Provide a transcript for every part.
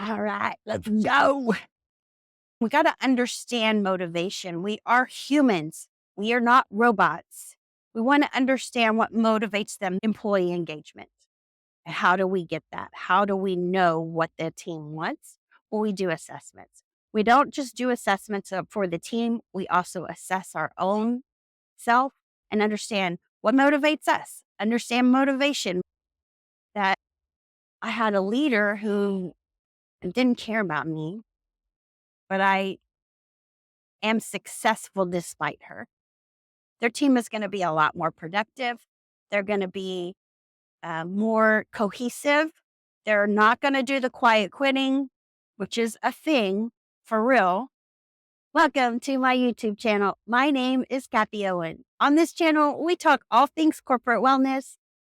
All right, let's go. We got to understand motivation. We are humans. We are not robots. We want to understand what motivates them, employee engagement. How do we get that? How do we know what the team wants? Well, we do assessments. We don't just do assessments for the team. We also assess our own self and understand what motivates us. Understand motivation. That I had a leader who didn't care about me, but I am successful despite her. Their team is going to be a lot more productive. They're going to be more cohesive. They're not going to do the quiet quitting, which is a thing for real. Welcome to my YouTube channel. My name is Kathie Owen. On this channel, we talk all things corporate wellness,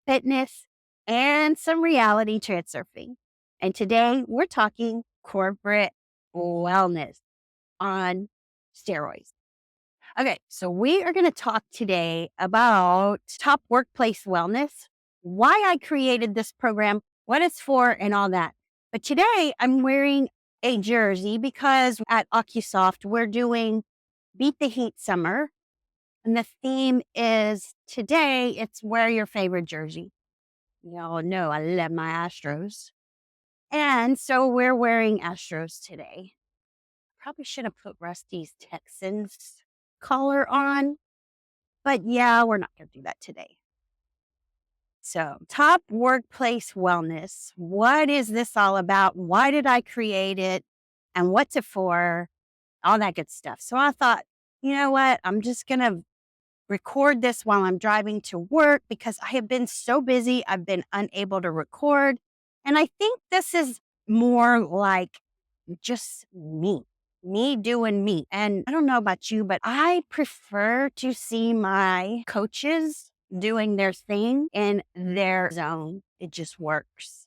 fitness, and some reality transurfing. And today we're talking corporate wellness on steroids. Okay, so we are going to talk today about top workplace wellness, why I created this program, what it's for, and all that. But today I'm wearing a jersey because at OcuSoft we're doing Beat the Heat Summer. And the theme is today, it's wear your favorite jersey. Y'all know I love my Astros. And so we're wearing Astros today. Probably should have put Rusty's Texans collar on, but yeah, we're not going to do that today. So, top workplace wellness. What is this all about? Why did I create it? And what's it for? All that good stuff. So I thought, you know what? I'm just going to record this while I'm driving to work because I have been so busy. I've been unable to record. And I think this is more like just me doing me. And I don't know about you, but I prefer to see my coaches doing their thing in their zone. It just works.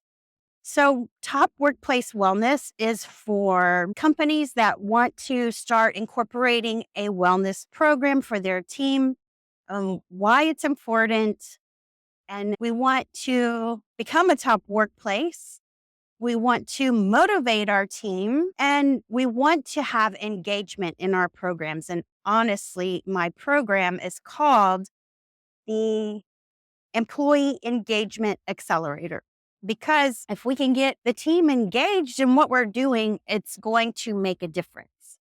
So, top workplace wellness is for companies that want to start incorporating a wellness program for their team, why it's important, and we want to become a top workplace. We want to motivate our team and we want to have engagement in our programs. And honestly, my program is called the Employee Engagement Accelerator. Because if we can get the team engaged in what we're doing, it's going to make a difference.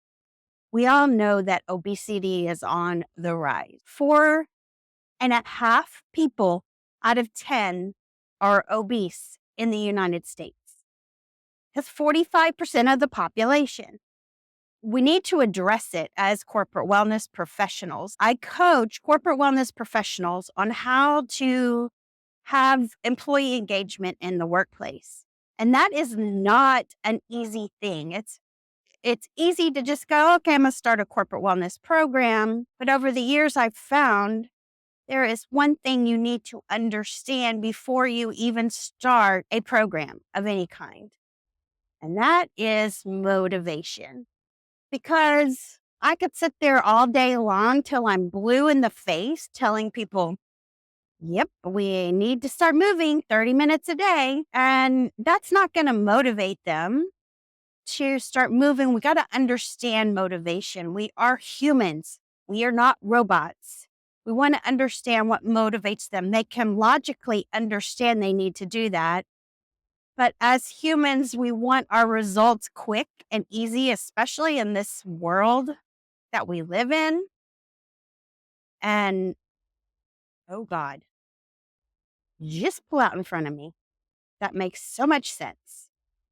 We all know that obesity is on the rise. 4.5 people out of 10 are obese in the United States. That's 45% of the population. We need to address it as corporate wellness professionals. I coach corporate wellness professionals on how to have employee engagement in the workplace. And that is not an easy thing. It's easy to just go, okay, I'm going to start a corporate wellness program. But over the years, I've found there is one thing you need to understand before you even start a program of any kind. And that is motivation. Because I could sit there all day long till I'm blue in the face telling people, yep, we need to start moving 30 minutes a day. And that's not going to motivate them to start moving. We got to understand motivation. We are humans. We are not robots. We want to understand what motivates them. They can logically understand they need to do that. But as humans, we want our results quick and easy, especially in this world that we live in. And, oh God, just pull out in front of me. That makes so much sense.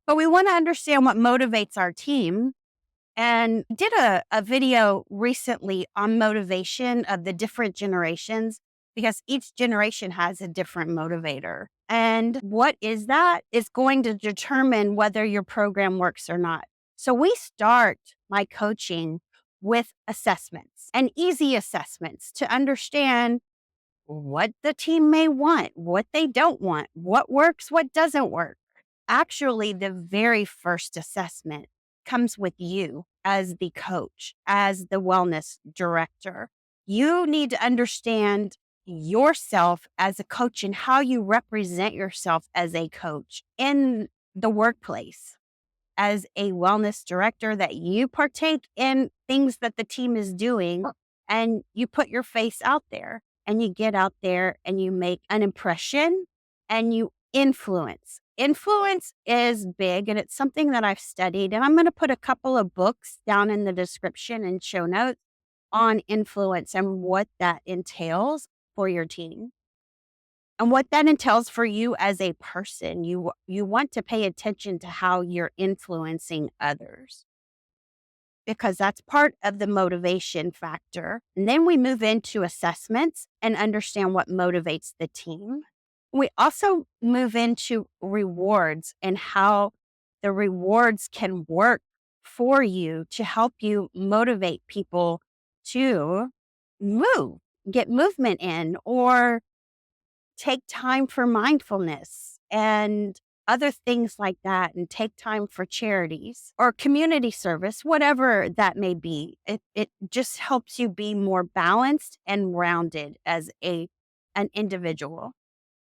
But we want to understand what motivates our team. And did a video recently on motivation of the different generations because each generation has a different motivator. And what is that is going to determine whether your program works or not. So we start my coaching with assessments and easy assessments to understand what the team may want, what they don't want, what works, what doesn't work. Actually, the very first assessment comes with you as the coach, as the wellness director. You need to understand yourself as a coach and how you represent yourself as a coach in the workplace. as a wellness director that you partake in things that the team is doing and you put your face out there and you get out there and you make an impression and you influence. Influence is big and it's something that I've studied. And I'm going to put a couple of books down in the description and show notes on influence and what that entails for your team. And what that entails for you as a person, you want to pay attention to how you're influencing others because that's part of the motivation factor. And then we move into assessments and understand what motivates the team. We also move into rewards and how the rewards can work for you to help you motivate people to move, get movement in, or take time for mindfulness and other things like that, and take time for charities or community service, whatever that may be. It just helps you be more balanced and rounded as an individual.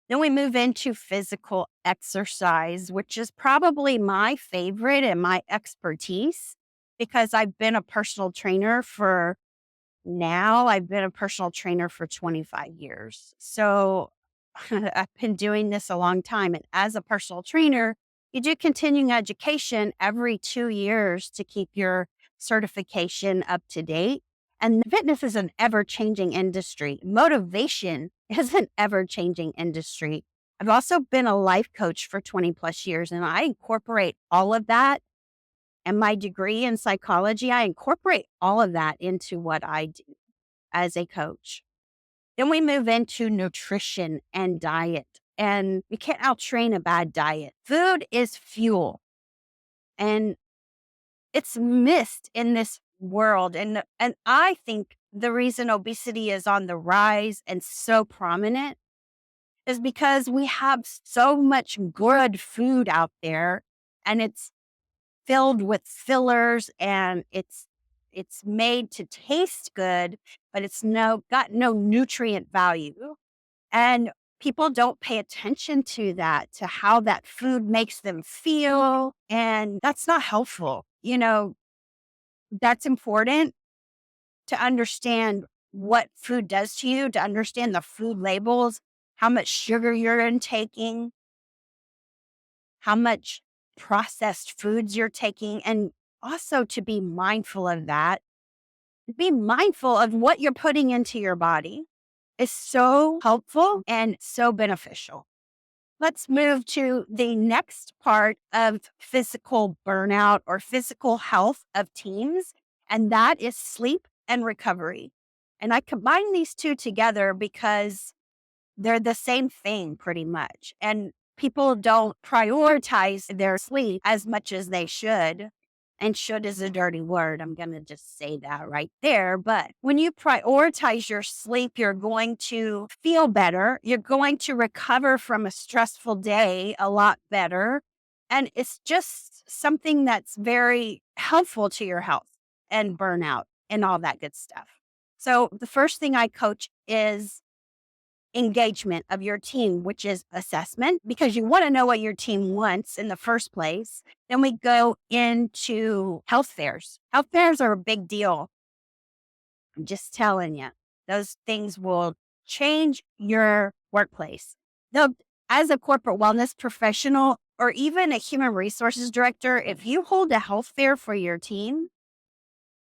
Then we move into physical exercise, which is probably my favorite and my expertise because I've been a personal trainer for 25 years. So I've been doing this a long time. And as a personal trainer, you do continuing education every 2 years to keep your certification up to date. And fitness is an ever changing industry. Motivation is an ever changing industry. I've also been a life coach for 20 plus years, and I incorporate all of that. And my degree in psychology, I incorporate all of that into what I do as a coach. Then we move into nutrition and diet, and you can't outtrain a bad diet. Food is fuel, and it's missed in this world. And I think the reason obesity is on the rise and so prominent is because we have so much good food out there, and it's filled with fillers, and it's made to taste good, but it's got no nutrient value. And people don't pay attention to that, to how that food makes them feel. And that's not helpful. That's important to understand what food does to you, to understand the food labels, how much sugar you're intaking, how much processed foods you're taking, and also to be mindful of that. Be mindful of what you're putting into your body is so helpful and so beneficial. Let's move to the next part of physical burnout or physical health of teams, and that is sleep and recovery. And I combine these two together because they're the same thing pretty much. And people don't prioritize their sleep as much as they should. And should is a dirty word. I'm going to just say that right there. But when you prioritize your sleep, you're going to feel better. You're going to recover from a stressful day a lot better. And it's just something that's very helpful to your health and burnout and all that good stuff. So the first thing I coach is engagement of your team, which is assessment, because you want to know what your team wants in the first place. Then we go into health fairs. Health fairs are a big deal. I'm just telling you, those things will change your workplace. As a corporate wellness professional or even a human resources director, if you hold a health fair for your team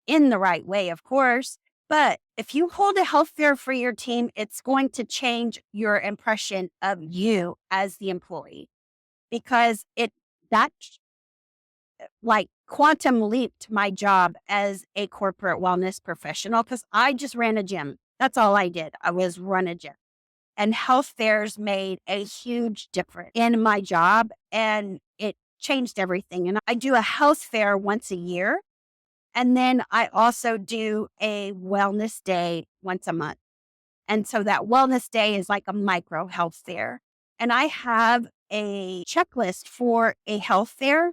in the right way, of course, but if you hold a health fair for your team, it's going to change your impression of you as the employee because that like quantum leaped my job as a corporate wellness professional because I just ran a gym. That's all I did. I was run a gym. And health fairs made a huge difference in my job and it changed everything. And I do a health fair once a year. And then I also do a wellness day once a month. And so that wellness day is like a micro health fair. And I have a checklist for a health fair.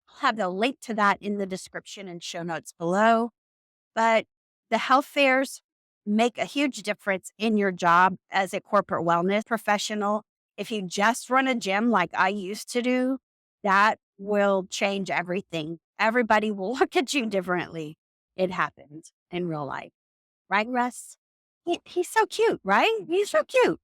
I'll have the link to that in the description and show notes below. But the health fairs make a huge difference in your job as a corporate wellness professional. If you just run a gym like I used to do, that will change everything. Everybody will look at you differently. It happens in real life. Right, Russ? He's so cute, right? He's so cute.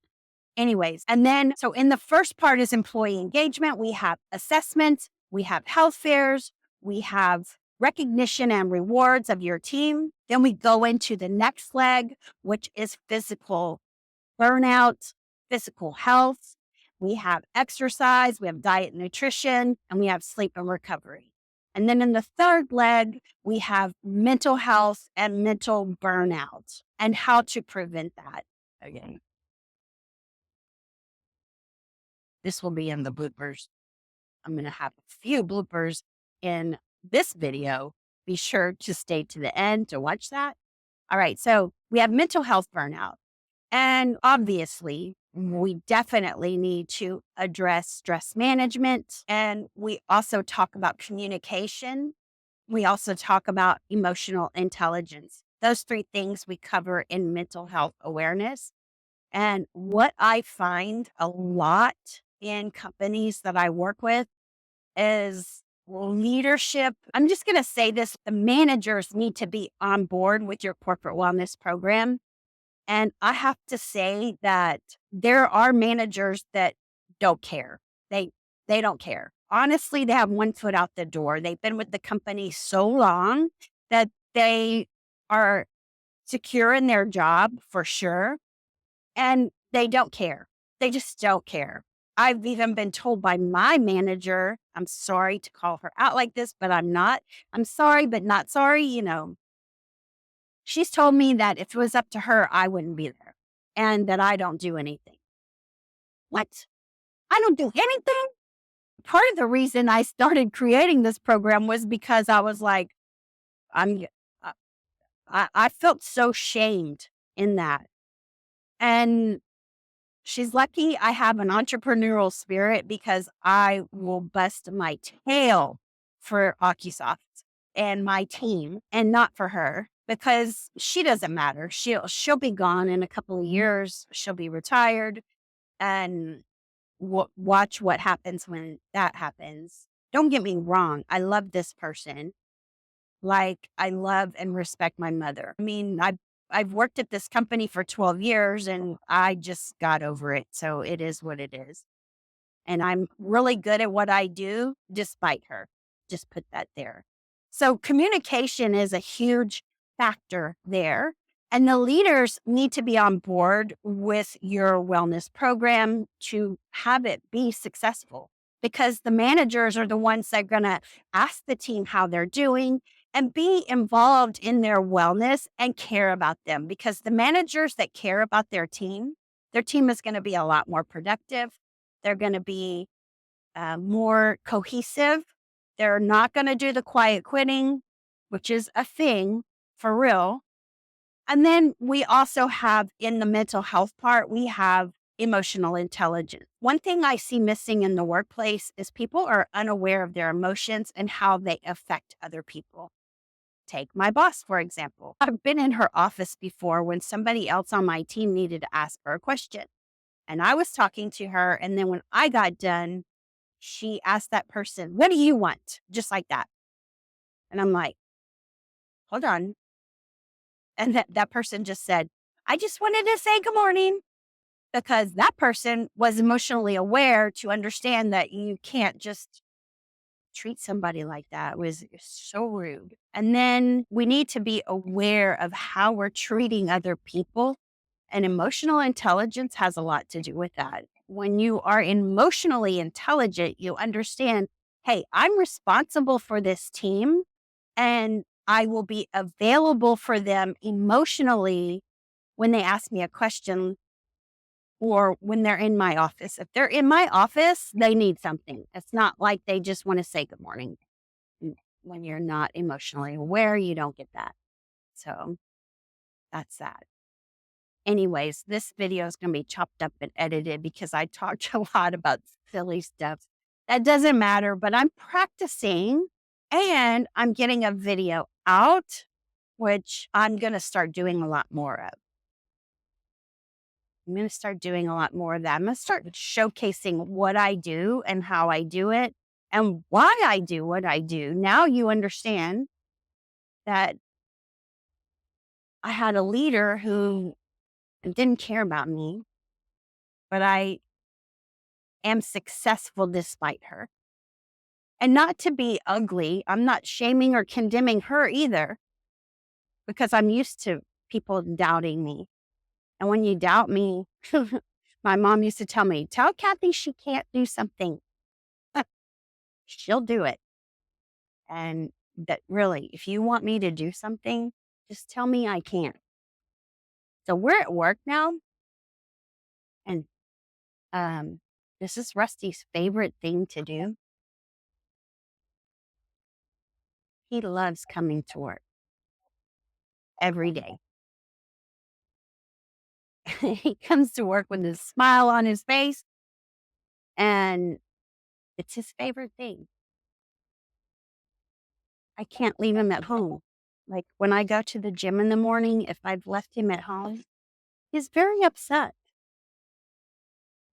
Anyways, and then, so in the first part is employee engagement. We have assessments, we have health fairs, we have recognition and rewards of your team. Then we go into the next leg, which is physical burnout, physical health. We have exercise, we have diet and nutrition, and we have sleep and recovery. And then in the third leg, we have mental health and mental burnout and how to prevent that. Again, this will be in the bloopers. I'm going to have a few bloopers in this video. Be sure to stay to the end to watch that. All right. So we have mental health burnout. And obviously, we definitely need to address stress management. And we also talk about communication. We also talk about emotional intelligence. Those three things we cover in mental health awareness. And what I find a lot in companies that I work with is leadership. I'm just going to say this, the managers need to be on board with your corporate wellness program. And I have to say that there are managers that don't care. They don't care. Honestly, they have one foot out the door. They've been with the company so long that they are secure in their job for sure. And they don't care. They just don't care. I've even been told by my manager, I'm sorry to call her out like this, but I'm not. I'm sorry, but not sorry. She's told me that if it was up to her, I wouldn't be there and that I don't do anything. What? I don't do anything? Part of the reason I started creating this program was because I was like, I'm, uh, I felt so shamed in that. And she's lucky I have an entrepreneurial spirit because I will bust my tail for Akisoft and my team and not for her because she doesn't matter. She'll be gone in a couple of years. She'll be retired and watch what happens when that happens. Don't get me wrong. I love this person. Like I love and respect my mother. I mean, I've worked at this company for 12 years and I just got over it. So it is what it is. And I'm really good at what I do despite her. Just put that there. So communication is a huge factor there. And the leaders need to be on board with your wellness program to have it be successful because the managers are the ones that are going to ask the team how they're doing and be involved in their wellness and care about them because the managers that care about their team is going to be a lot more productive. They're going to be more cohesive. They're not going to do the quiet quitting, which is a thing for real. And then we also have in the mental health part, we have emotional intelligence. One thing I see missing in the workplace is people are unaware of their emotions and how they affect other people. Take my boss, for example. I've been in her office before when somebody else on my team needed to ask her a question. And I was talking to her. And then when I got done, she asked that person, "What do you want?" Just like that. And I'm like, hold on. And that person just said, "I just wanted to say good morning." Because that person was emotionally aware to understand that you can't just treat somebody like that. It was so rude. And then we need to be aware of how we're treating other people. And emotional intelligence has a lot to do with that. When you are emotionally intelligent, you understand, hey, I'm responsible for this team and I will be available for them emotionally when they ask me a question or when they're in my office. If they're in my office, they need something. It's not like they just want to say good morning. When you're not emotionally aware, you don't get that. So that's that. Anyways, this video is going to be chopped up and edited because I talked a lot about silly stuff. That doesn't matter, but I'm practicing and I'm getting a video out, which I'm going to start doing a lot more of. I'm going to start doing a lot more of that. I'm going to start showcasing what I do and how I do it and why I do what I do. Now you understand that I had a leader who didn't care about me, but I am successful despite her. And not to be ugly, I'm not shaming or condemning her either, because I'm used to people doubting me. And when you doubt me, my mom used to tell me, tell Kathie she can't do something. She'll do it. And that really, if you want me to do something, just tell me I can't. So we're at work now, and this is Rusty's favorite thing to do. He loves coming to work every day. He comes to work with a smile on his face, and it's his favorite thing. I can't leave him at home. Like when I go to the gym in the morning, if I've left him at home, he's very upset.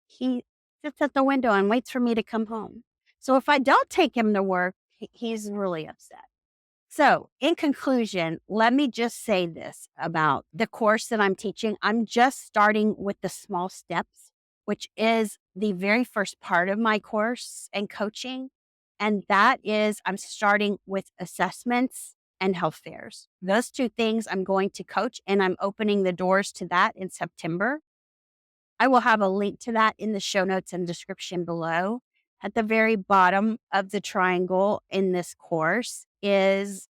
He sits at the window and waits for me to come home. So if I don't take him to work, he's really upset. So, in conclusion, let me just say this about the course that I'm teaching. I'm just starting with the small steps, which is the very first part of my course and coaching. And that is, I'm starting with assessments and health fairs. Those two things I'm going to coach, and I'm opening the doors to that in September. I will have a link to that in the show notes and description below. At the very bottom of the triangle in this course is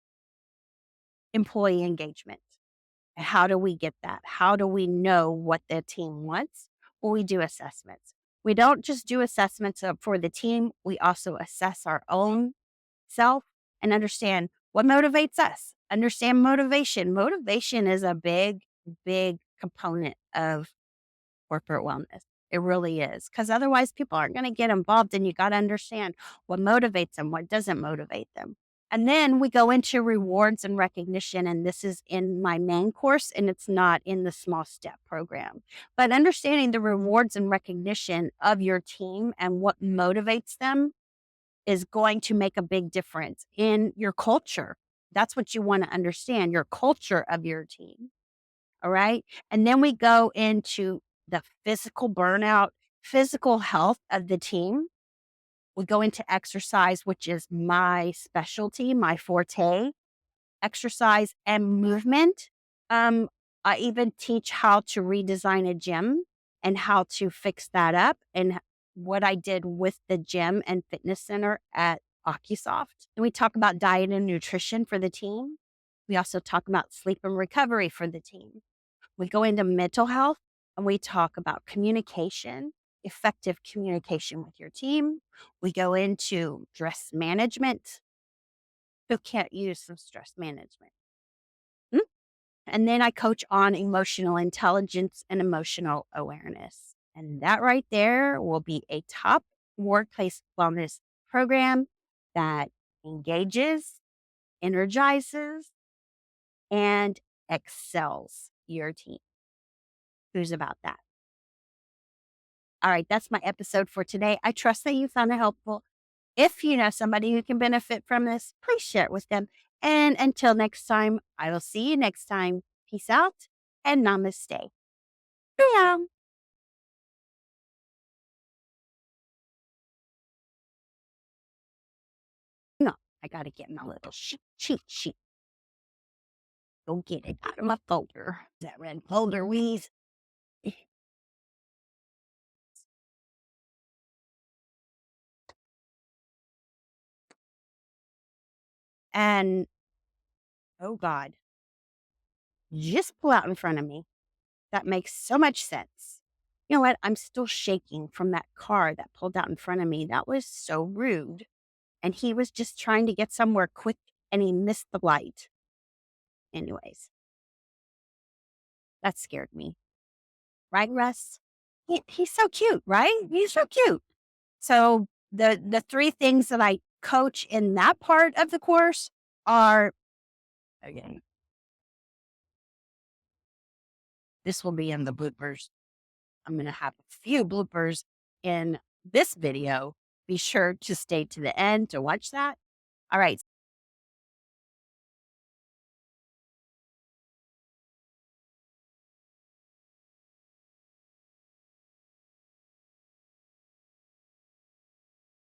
employee engagement. How do we get that? How do we know what the team wants? Well, we do assessments. We don't just do assessments for the team. We also assess our own self and understand what motivates us. Understand motivation. Motivation is a big, big component of corporate wellness. It really is. Because otherwise, people aren't going to get involved, and you got to understand what motivates them, what doesn't motivate them. And then we go into rewards and recognition. And this is in my main course, and it's not in the small step program. But understanding the rewards and recognition of your team and what motivates them is going to make a big difference in your culture. That's what you want to understand, your culture of your team. All right. And then we go into the physical burnout, physical health of the team. We go into exercise, which is my specialty, my forte, exercise and movement. I even teach how to redesign a gym and how to fix that up, and what I did with the gym and fitness center at OcuSoft. And we talk about diet and nutrition for the team. We also talk about sleep and recovery for the team. We go into mental health, and we talk about communication, effective communication with your team. We go into stress management. Who can't use some stress management? And then I coach on emotional intelligence and emotional awareness. And that right there will be a top workplace wellness program that engages, energizes, and excels your team. Who's about that? All right, that's my episode for today. I trust that you found it helpful. If you know somebody who can benefit from this, please share it with them. And until next time, I will see you next time. Peace out and namaste. Yeah. No, I got to get my little cheat sheet. Go get it out of my folder. That red folder, wheeze. And, oh God, just pull out in front of me. That makes so much sense. You know what? I'm still shaking from that car that pulled out in front of me. That was so rude. And he was just trying to get somewhere quick, and he missed the light. Anyways, that scared me. Right, Russ? He's so cute, right? He's so cute. So the three things that I coach in that part of the course are, again, this will be in the bloopers. I'm going to have a few bloopers in this video Be sure to stay to the end to watch that. All right.